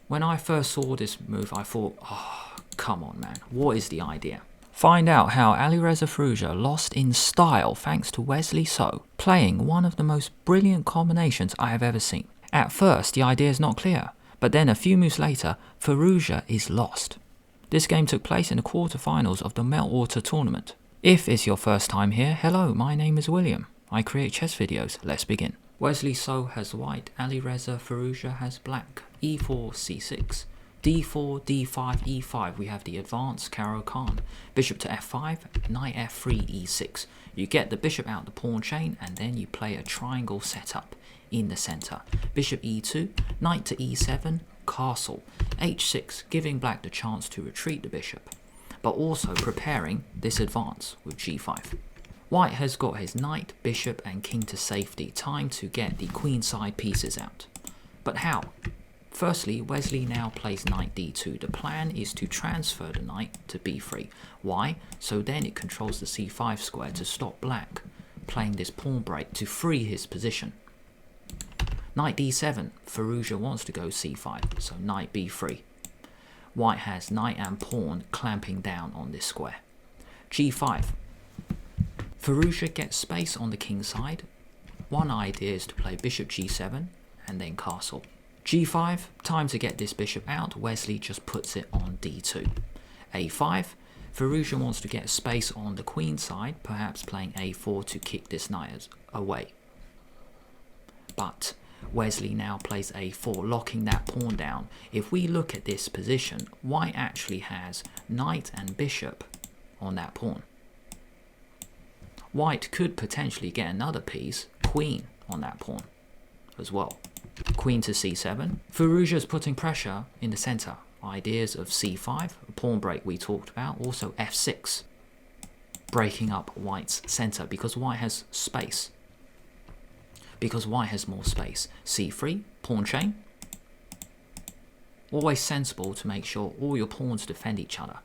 When I first saw this move, I thought, oh, come on man, what is the idea? Find out how Alireza Firouzja lost in style thanks to Wesley So, playing one of the most brilliant combinations I have ever seen. At first, the idea is not clear, but then a few moves later, Firouzja is lost. This game took place in the quarterfinals of the Meltwater tournament. If it's your first time here, hello, my name is William. I create chess videos. Let's begin. Wesley So has white, Alireza Firouzja has black. E4, C6. D4, D5, E5, we have the advanced Carlsen. Bishop to F5, knight F3, E6. You get the bishop out the pawn chain and then you play a triangle setup in the center. Bishop E2, knight to E7, castle. H6, giving black the chance to retreat the bishop, but also preparing this advance with G5. White has got his knight, bishop and king to safety, time to get the queenside pieces out. But how? Firstly, Wesley now plays knight d2. The plan is to transfer the knight to b3. Why? So then it controls the c5 square to stop black playing this pawn break to free his position. Knight d7, Firouzja wants to go c5, so knight b3. White has knight and pawn clamping down on this square. G5. Firouzja gets space on the king side. One idea is to play bishop g7 and then castle. G5, time to get this bishop out, Wesley just puts it on d2. A5, Firouzja wants to get space on the queen side, perhaps playing a4 to kick this knight away. But Wesley now plays a4, locking that pawn down. If we look at this position, White actually has knight and bishop on that pawn. White could potentially get another piece, queen, on that pawn as well. Queen to c7. Firouzja is putting pressure in the center. Ideas of c5, a pawn break we talked about, also f6. Breaking up White's center because White has space. Because White has more space. c3, pawn chain. Always sensible to make sure all your pawns defend each other.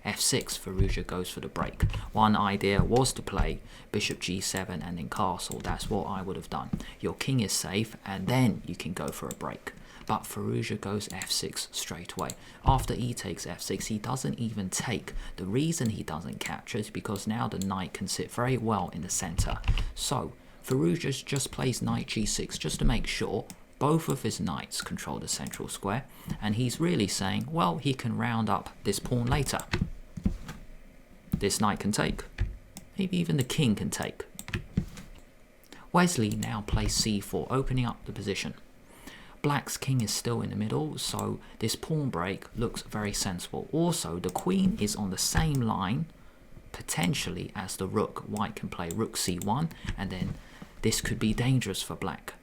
f6, Firouzja goes for the break. One idea was to play bishop g7 and then castle. That's what I would have done. Your king is safe and then you can go for a break. But Firouzja goes f6 straight away. After he takes f6, he doesn't even take. The reason he doesn't capture is because now the knight can sit very well in the center. So Firouzja just plays knight g6 just to make sure both of his knights control the central square. And he's really saying, well, he can round up this pawn later. This knight can take. Maybe even the king can take. Wesley now plays c4, opening up the position. Black's king is still in the middle, so this pawn break looks very sensible. Also, the queen is on the same line, potentially, as the rook. White can play rook c1, and then this could be dangerous for black.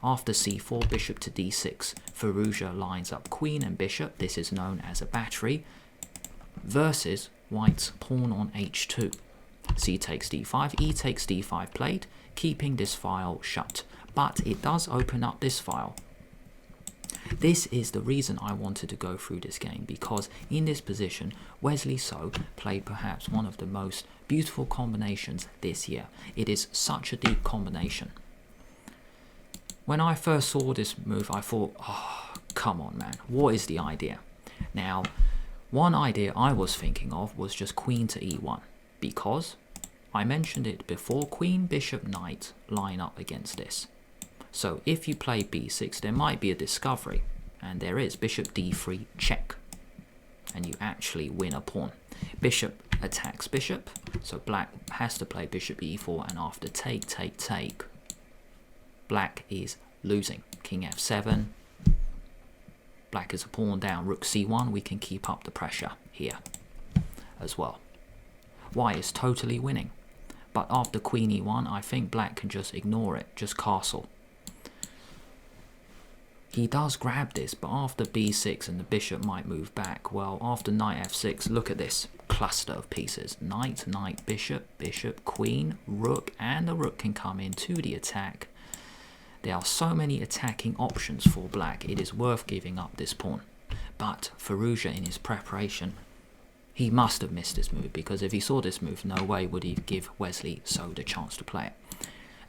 After c4, bishop to d6. Firouzja lines up queen and bishop. This is known as a battery. Versus White's pawn on h2. C takes d5, e takes d5 played, keeping this file shut. But it does open up this file. This is the reason I wanted to go through this game, because in this position, Wesley So played perhaps one of the most beautiful combinations this year. It is such a deep combination. When I first saw this move, I thought, oh, come on man, what is the idea? Now, one idea I was thinking of was just queen to e1, because I mentioned it before, queen, bishop, knight line up against this. So if you play b6, there might be a discovery, and there is bishop d3 check, and you actually win a pawn. Bishop attacks bishop, so black has to play bishop e4, and after take, take, take, black is losing. King f7. Black is a pawn down, rook c1, we can keep up the pressure here as well. White is totally winning. But after queen e1, I think black can just ignore it, just castle. He does grab this, but after b6 and the bishop might move back, well, after knight f6, look at this cluster of pieces. Knight, knight, bishop, bishop, queen, rook, and the rook can come into the attack. There are so many attacking options for black, it is worth giving up this pawn. But Firouzja, in his preparation, he must have missed this move, because if he saw this move, no way would he give Wesley So the chance to play it.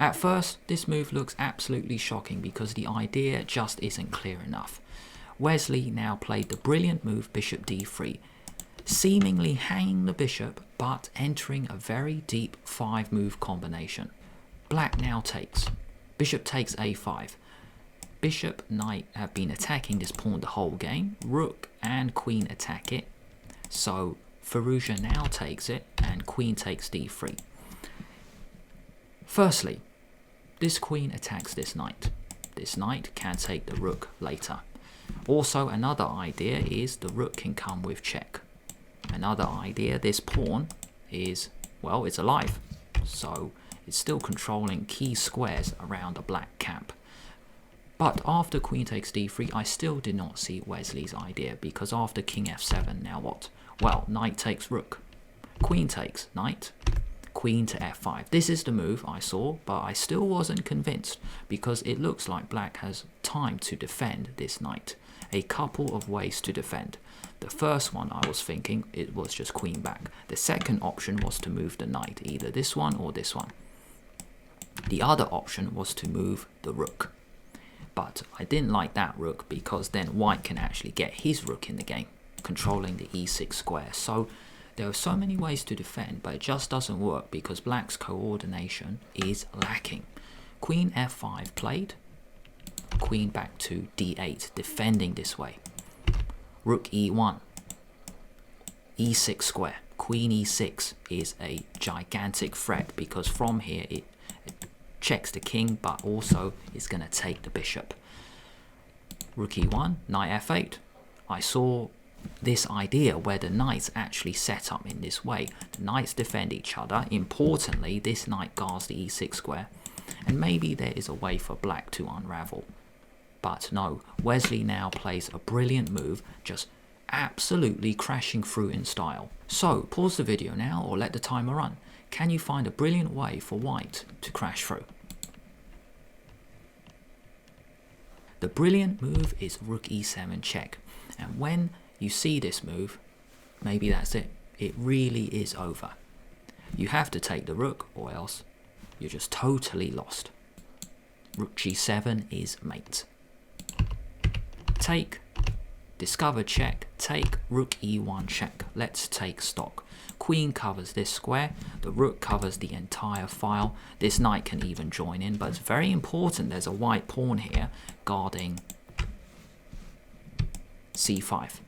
At first, this move looks absolutely shocking because the idea just isn't clear enough. Wesley now played the brilliant move bishop d3, seemingly hanging the bishop but entering a very deep 5-move combination. Black now takes. Bishop takes a5. Bishop, knight have been attacking this pawn the whole game. Rook and queen attack it. So Firouzja now takes it and queen takes d3. Firstly, this queen attacks this knight. This knight can take the rook later. Also, another idea is the rook can come with check. Another idea, this pawn is, well, it's alive. So it's still controlling key squares around the black camp. But after queen takes d3, I still did not see Wesley's idea, because after king f7, now what? Well, knight takes rook. Queen takes knight. Queen to f5. This is the move I saw, but I still wasn't convinced, because it looks like black has time to defend this knight. A couple of ways to defend. The first one I was thinking it was just queen back. The second option was to move the knight, either this one or this one. The other option was to move the rook. But I didn't like that rook, because then white can actually get his rook in the game, controlling the e6 square. So there are so many ways to defend, but it just doesn't work because black's coordination is lacking. Queen f5 played. Queen back to d8, defending this way. Rook e1. e6 square. Queen e6 is a gigantic threat, because from here it checks the king, but also is going to take the bishop. Rook e1, knight f8. I saw this idea where the knights actually set up in this way. The knights defend each other. Importantly, this knight guards the e6 square, and maybe there is a way for black to unravel. But no, Wesley now plays a brilliant move, just absolutely crashing through in style. So pause the video now or let the timer run. Can you find a brilliant way for white to crash through? The brilliant move is rook e7 check, and when you see this move, maybe that's it. It really is over. You have to take the rook, or else you're just totally lost. Rook g7 is mate. Take, discover check, take, rook e1 check. Let's take stock. Queen covers this square, the rook covers the entire file. This knight can even join in, but it's very important there's a white pawn here guarding c5,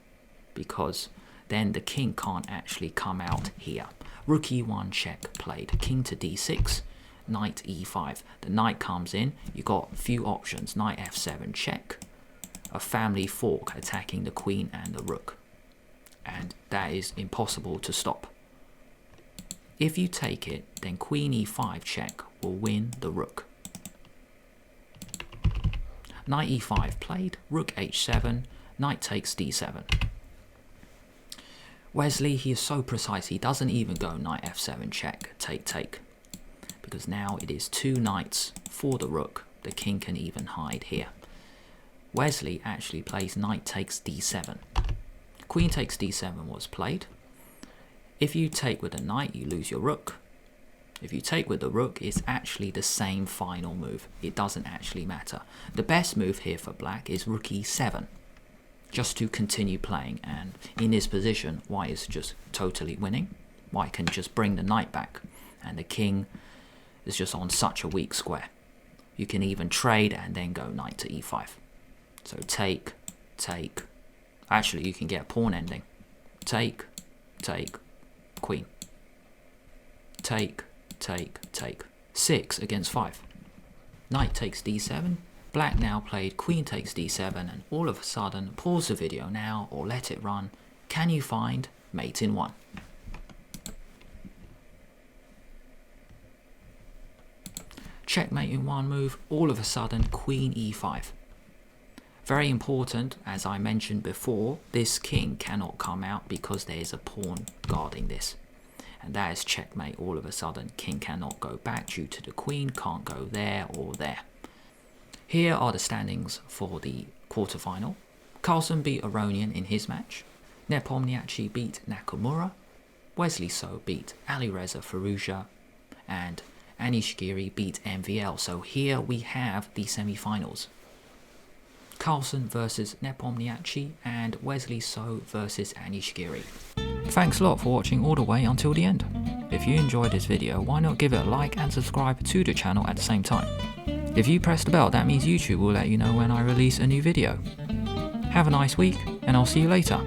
because then the king can't actually come out here. Rook e1 check played, king to d6, knight e5. The knight comes in, you got a few options, knight f7 check, a family fork attacking the queen and the rook, and that is impossible to stop. If you take it, then queen e5 check will win the rook. Knight e5 played, rook h7, knight takes d7. Wesley, he is so precise, he doesn't even go knight f7 check, take, because now it is 2 knights for the rook. The king can even hide here. Wesley actually plays knight takes d7. Queen takes d7 was played. If you take with a knight, you lose your rook. If you take with the rook, it's actually the same final move. It doesn't actually matter. The best move here for black is rook e7, just to continue playing, and in this position, white is just totally winning. White can just bring the knight back, and the king is just on such a weak square. You can even trade and then go knight to e5. So take, actually you can get a pawn ending. Take, queen. Take. 6 against 5. Knight takes d7. Black now played queen takes d7, and all of a sudden, pause the video now or let it run. Can you find mate in 1? Checkmate in 1 move, all of a sudden queen e5. Very important, as I mentioned before, this king cannot come out because there is a pawn guarding this. And that is checkmate all of a sudden. King cannot go back due to the queen, can't go there or there. Here are the standings for the quarterfinal. Carlsen beat Aronian in his match. Nepomniachtchi beat Nakamura. Wesley So beat Alireza Firouzja. And Anishgiri beat MVL. So here we have the semi-finals. Carlsen versus Nepomniachtchi, and Wesley So versus Anishigiri. Thanks a lot for watching all the way until the end. If you enjoyed this video, why not give it a like and subscribe to the channel at the same time. If you press the bell, that means YouTube will let you know when I release a new video. Have a nice week, and I'll see you later.